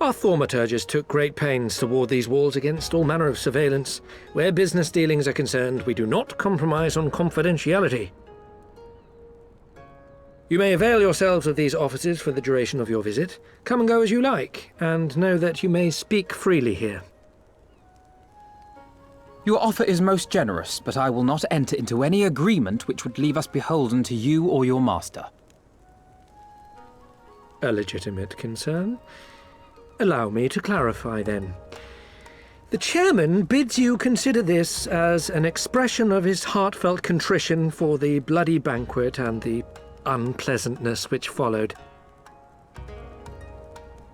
Our thaumaturges took great pains to ward these walls against all manner of surveillance. Where business dealings are concerned, we do not compromise on confidentiality. You may avail yourselves of these offices for the duration of your visit. Come and go as you like, and know that you may speak freely here. Your offer is most generous, but I will not enter into any agreement which would leave us beholden to you or your master. A legitimate concern. Allow me to clarify, then. The chairman bids you consider this as an expression of his heartfelt contrition for the bloody banquet and the unpleasantness which followed.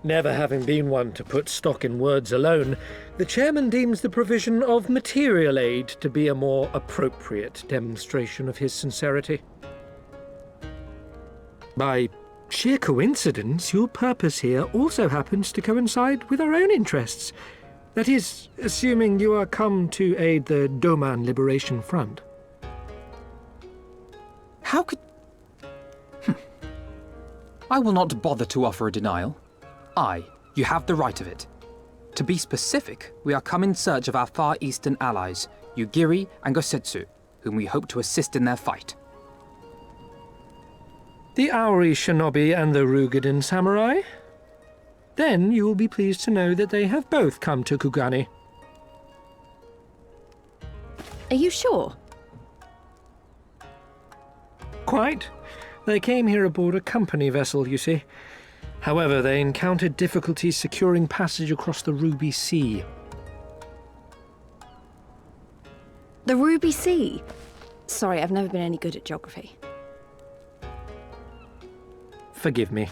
Never having been one to put stock in words alone, the chairman deems the provision of material aid to be a more appropriate demonstration of his sincerity. By sheer coincidence, your purpose here also happens to coincide with our own interests. That is, assuming you are come to aid the Doman Liberation Front. How could... I will not bother to offer a denial. You have the right of it. To be specific, we are come in search of our Far Eastern allies, Yugiri and Gosetsu, whom we hope to assist in their fight. The Aori Shinobi and the Rugadan Samurai? Then you will be pleased to know that they have both come to Kugani. Are you sure? Quite. They came here aboard a company vessel, you see. However, they encountered difficulties securing passage across the Ruby Sea. The Ruby Sea? Sorry, I've never been any good at geography. Forgive me.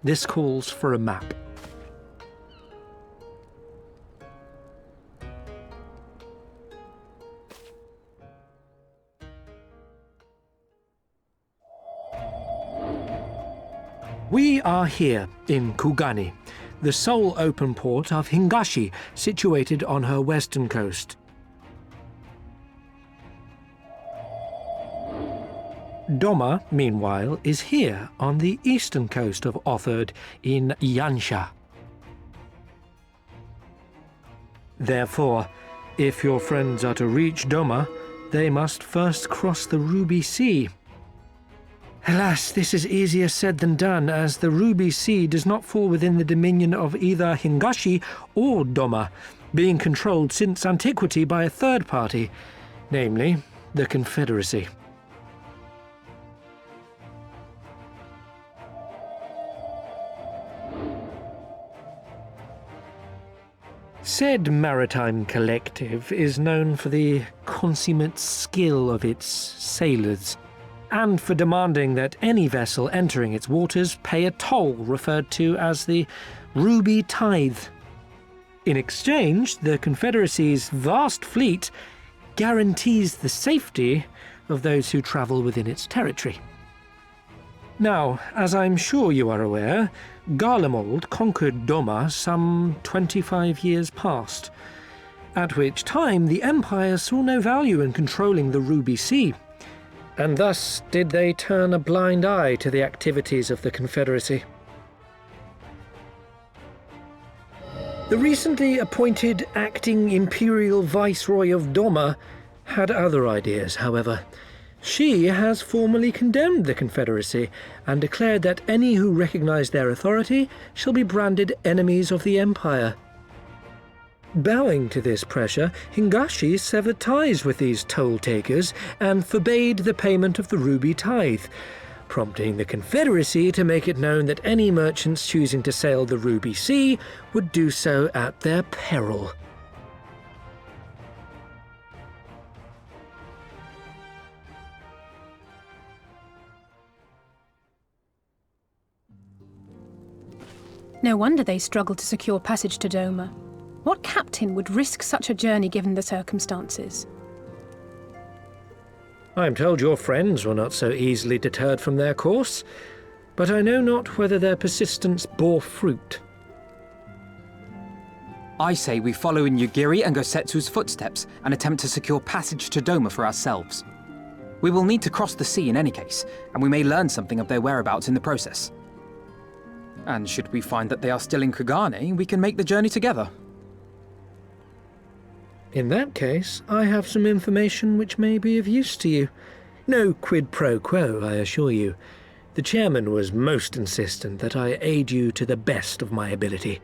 This calls for a map. We are here in Kugani, the sole open port of Hingashi, situated on her western coast. Doma, meanwhile, is here on the eastern coast of Otherd in Yansha. Therefore, if your friends are to reach Doma, they must first cross the Ruby Sea. Alas, this is easier said than done, as the Ruby Sea does not fall within the dominion of either Hingashi or Doma, being controlled since antiquity by a third party, namely the Confederacy. Said maritime collective is known for the consummate skill of its sailors, and for demanding that any vessel entering its waters pay a toll referred to as the Ruby Tithe. In exchange, the Confederacy's vast fleet guarantees the safety of those who travel within its territory. Now, as I'm sure you are aware, Garlemald conquered Doma some 25 years past, at which time the Empire saw no value in controlling the Ruby Sea, and thus did they turn a blind eye to the activities of the Confederacy. The recently appointed acting Imperial Viceroy of Doma had other ideas, however. She has formally condemned the Confederacy and declared that any who recognize their authority shall be branded enemies of the Empire. Bowing to this pressure, Hingashi severed ties with these toll-takers and forbade the payment of the ruby tithe, prompting the Confederacy to make it known that any merchants choosing to sail the Ruby Sea would do so at their peril. No wonder they struggled to secure passage to Doma. What captain would risk such a journey given the circumstances? I am told your friends were not so easily deterred from their course, but I know not whether their persistence bore fruit. I say we follow in Yugiri and Gosetsu's footsteps and attempt to secure passage to Doma for ourselves. We will need to cross the sea in any case, and we may learn something of their whereabouts in the process. And should we find that they are still in Kugane, we can make the journey together. In that case, I have some information which may be of use to you. No quid pro quo, I assure you. The chairman was most insistent that I aid you to the best of my ability.